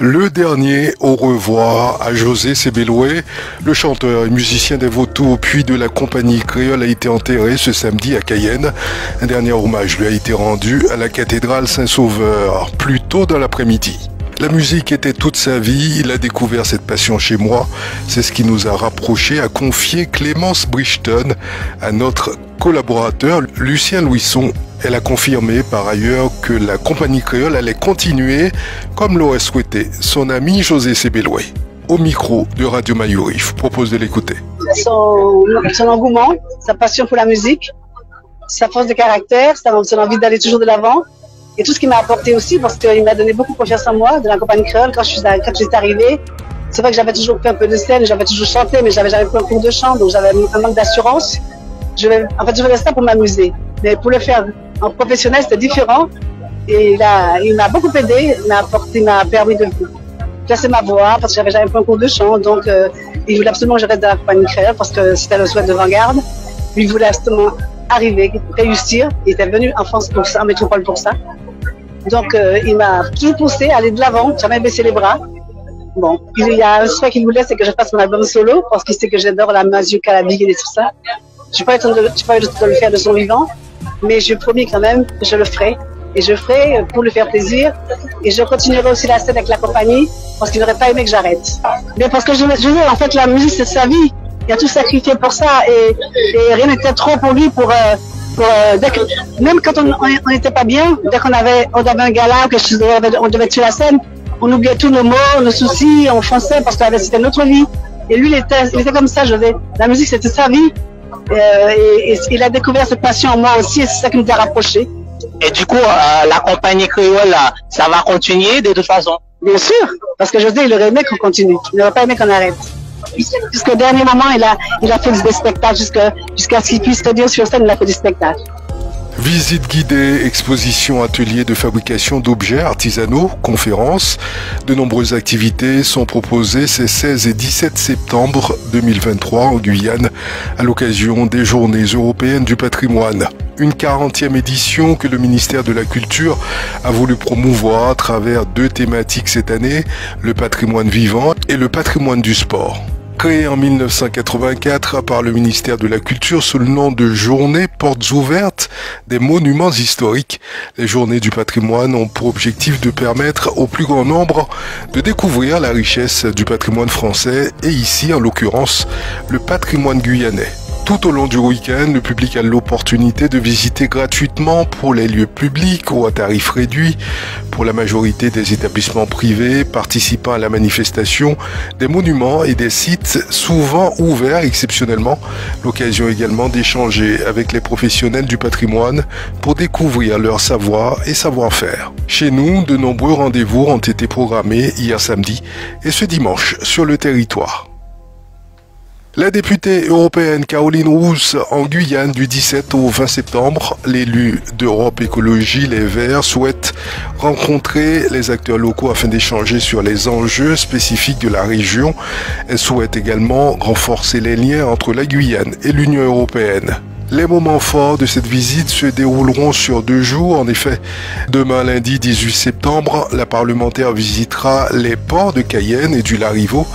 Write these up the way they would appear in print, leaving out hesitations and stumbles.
Le dernier au revoir à José Sebeloué, le chanteur et musicien des Vautours puis de la compagnie créole a été enterré ce samedi à Cayenne. Un dernier hommage lui a été rendu à la cathédrale Saint-Sauveur plus tôt dans l'après-midi. La musique était toute sa vie, il a découvert cette passion chez moi. C'est ce qui nous a rapprochés, a confié Clémence Bridgeton à notre collaborateur Lucien Louisson. Elle a confirmé par ailleurs que la compagnie créole allait continuer comme l'aurait souhaité son ami José Sebeloué. Au micro de Radio Mayuri, je propose de l'écouter. Son engouement, sa passion pour la musique, sa force de caractère, son envie d'aller toujours de l'avant. Et tout ce qu'il m'a apporté aussi, parce qu'il m'a donné beaucoup confiance en moi, de la compagnie créole, quand je suis arrivée. C'est vrai que j'avais toujours fait un peu de scène, j'avais toujours chanté, mais j'avais jamais pris un cours de chant, donc j'avais un manque d'assurance. Je faisais ça pour m'amuser. Mais pour le faire en professionnel, c'était différent. Et là, il m'a beaucoup aidé, il m'a permis de placer ma voix, parce que j'avais jamais pris un cours de chant. Donc, il voulait absolument que je reste dans la compagnie créole, parce que c'était le souhait de Vanguard. Lui, il voulait absolument arriver, réussir. Il était venu en France pour ça, en métropole pour ça. Donc, il m'a toujours poussé à aller de l'avant, jamais baissé les bras. Bon, il y a un souhait qu'il voulait, c'est que je fasse mon album solo, parce qu'il sait que j'adore la musique, la big et tout ça. Je n'ai pas eu le temps de le faire de son vivant, mais je promis quand même que je le ferai. Et je ferai pour lui faire plaisir. Et je continuerai aussi la scène avec la compagnie, parce qu'il n'aurait pas aimé que j'arrête. Mais parce que je dis, en fait, la musique, c'est sa vie. Il a tout sacrifié pour ça, et rien n'était trop pour lui même quand on n'était pas bien, dès qu'on avait un gala ou quelque chose, on devait tuer la scène, on oubliait tous nos maux, nos soucis, on fonçait parce que c'était notre vie. Et lui, il était comme ça, la musique, c'était sa vie. Et il a découvert cette passion en moi aussi, et c'est ça qui nous a rapprochés. Et du coup, la compagnie créole, ça va continuer de toute façon? Bien sûr, parce que José, il aurait aimé qu'on continue. Il n'aurait pas aimé qu'on arrête. Jusqu'au dernier moment, il a fait des spectacles, jusqu'à ce qu'il puisse se dire sur scène, il a fait des spectacles. Visite guidée, exposition, atelier de fabrication d'objets artisanaux, conférences. De nombreuses activités sont proposées ces 16 et 17 septembre 2023 en Guyane à l'occasion des Journées européennes du patrimoine. Une 40e édition que le ministère de la Culture a voulu promouvoir à travers deux thématiques cette année, le patrimoine vivant et le patrimoine du sport. Créé en 1984 par le ministère de la Culture sous le nom de Journée Portes Ouvertes des Monuments Historiques, les Journées du patrimoine ont pour objectif de permettre au plus grand nombre de découvrir la richesse du patrimoine français et ici, en l'occurrence, le patrimoine guyanais. Tout au long du week-end, le public a l'opportunité de visiter gratuitement pour les lieux publics ou à tarif réduit pour la majorité des établissements privés participant à la manifestation, des monuments et des sites souvent ouverts exceptionnellement. L'occasion également d'échanger avec les professionnels du patrimoine pour découvrir leur savoir et savoir-faire. Chez nous, de nombreux rendez-vous ont été programmés hier samedi et ce dimanche sur le territoire. La députée européenne Caroline Rousse en Guyane du 17 au 20 septembre, l'élu d'Europe Écologie Les Verts souhaite rencontrer les acteurs locaux afin d'échanger sur les enjeux spécifiques de la région. Elle souhaite également renforcer les liens entre la Guyane et l'Union européenne. Les moments forts de cette visite se dérouleront sur 2 jours. En effet, demain lundi 18 septembre, la parlementaire visitera les ports de Cayenne et du Larivot.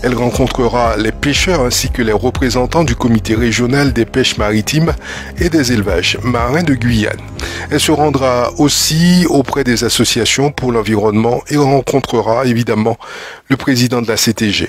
Elle rencontrera les pêcheurs ainsi que les représentants du comité régional des pêches maritimes et des élevages marins de Guyane. Elle se rendra aussi auprès des associations pour l'environnement et rencontrera évidemment le président de la CTG.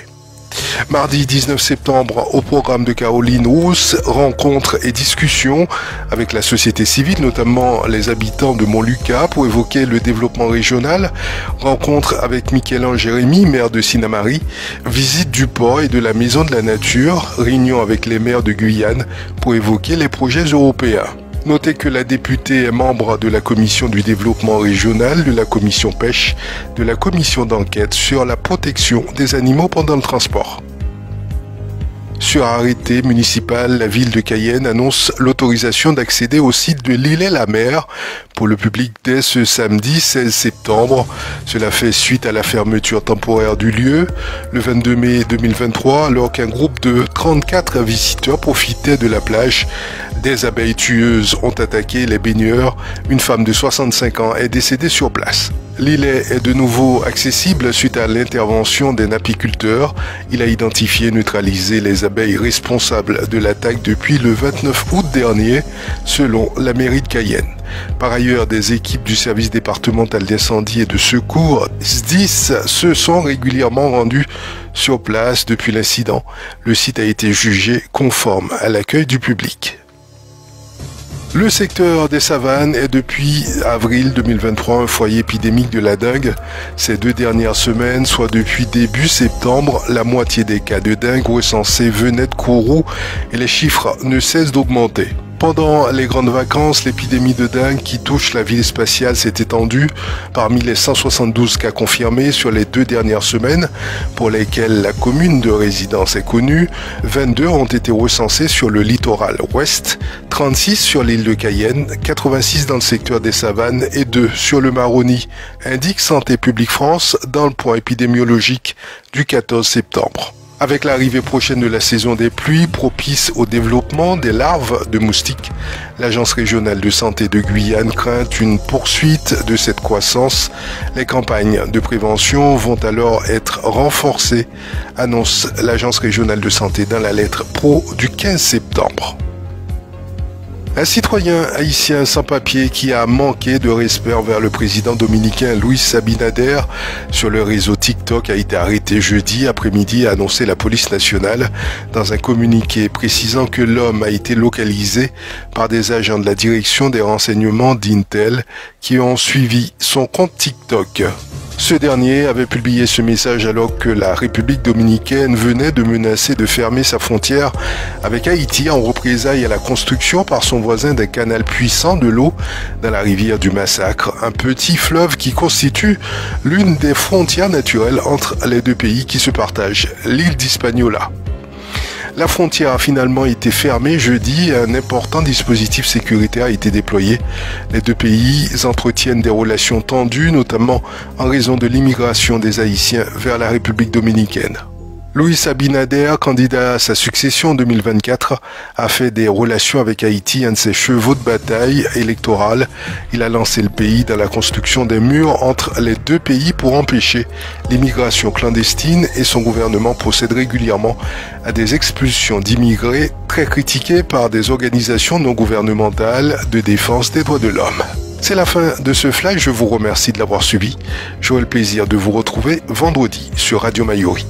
Mardi 19 septembre, au programme de Caroline Rousse, rencontres et discussions avec la société civile, notamment les habitants de Montlucas pour évoquer le développement régional, rencontre avec Michel-Ange Jérémy, maire de Sinnamary, visite du port et de la maison de la nature, réunion avec les maires de Guyane pour évoquer les projets européens. Notez que la députée est membre de la commission du développement régional, de la commission pêche, de la commission d'enquête sur la protection des animaux pendant le transport. Sur arrêté municipal, la ville de Cayenne annonce l'autorisation d'accéder au site de l'Île-et-la-Mer pour le public dès ce samedi 16 septembre. Cela fait suite à la fermeture temporaire du lieu le 22 mai 2023 alors qu'un groupe de 34 visiteurs profitait de la plage. Des abeilles tueuses ont attaqué les baigneurs. Une femme de 65 ans est décédée sur place. L'îlet est de nouveau accessible suite à l'intervention d'un apiculteur. Il a identifié et neutralisé les abeilles responsables de l'attaque depuis le 29 août dernier, selon la mairie de Cayenne. Par ailleurs, des équipes du service départemental d'incendie et de secours, SDIS, se sont régulièrement rendues sur place depuis l'incident. Le site a été jugé conforme à l'accueil du public. Le secteur des savanes est depuis avril 2023 un foyer épidémique de la dengue. Ces 2 dernières semaines, soit depuis début septembre, la moitié des cas de dengue recensés venaient de Kourou et les chiffres ne cessent d'augmenter. Pendant les grandes vacances, l'épidémie de dengue qui touche la ville spatiale s'est étendue. Parmi les 172 cas confirmés sur les 2 dernières semaines, pour lesquels la commune de résidence est connue, 22 ont été recensés sur le littoral ouest, 36 sur l'île de Cayenne, 86 dans le secteur des savanes et 2 sur le Maroni, indique Santé publique France dans le point épidémiologique du 14 septembre. Avec l'arrivée prochaine de la saison des pluies propice au développement des larves de moustiques, l'Agence régionale de santé de Guyane craint une poursuite de cette croissance. Les campagnes de prévention vont alors être renforcées, annonce l'Agence régionale de santé dans la lettre Pro du 15 septembre. Un citoyen haïtien sans papier qui a manqué de respect envers le président dominicain Luis Abinader sur le réseau TikTok a été arrêté jeudi après-midi, a annoncé la police nationale dans un communiqué précisant que l'homme a été localisé par des agents de la direction des renseignements d'Intel qui ont suivi son compte TikTok. Ce dernier avait publié ce message alors que la République dominicaine venait de menacer de fermer sa frontière avec Haïti en représailles à la construction par son voisin d'un canal puissant de l'eau dans la rivière du Massacre, un petit fleuve qui constitue l'une des frontières naturelles entre les 2 pays qui se partagent l'île d'Hispaniola. La frontière a finalement été fermée jeudi et un important dispositif sécuritaire a été déployé. Les 2 pays entretiennent des relations tendues, notamment en raison de l'immigration des Haïtiens vers la République dominicaine. Luis Abinader, candidat à sa succession en 2024, a fait des relations avec Haïti un de ses chevaux de bataille électorale. Il a lancé le pays dans la construction des murs entre les 2 pays pour empêcher l'immigration clandestine et son gouvernement procède régulièrement à des expulsions d'immigrés très critiquées par des organisations non gouvernementales de défense des droits de l'homme. C'est la fin de ce flash, je vous remercie de l'avoir suivi. J'aurai le plaisir de vous retrouver vendredi sur Radio Mayuri.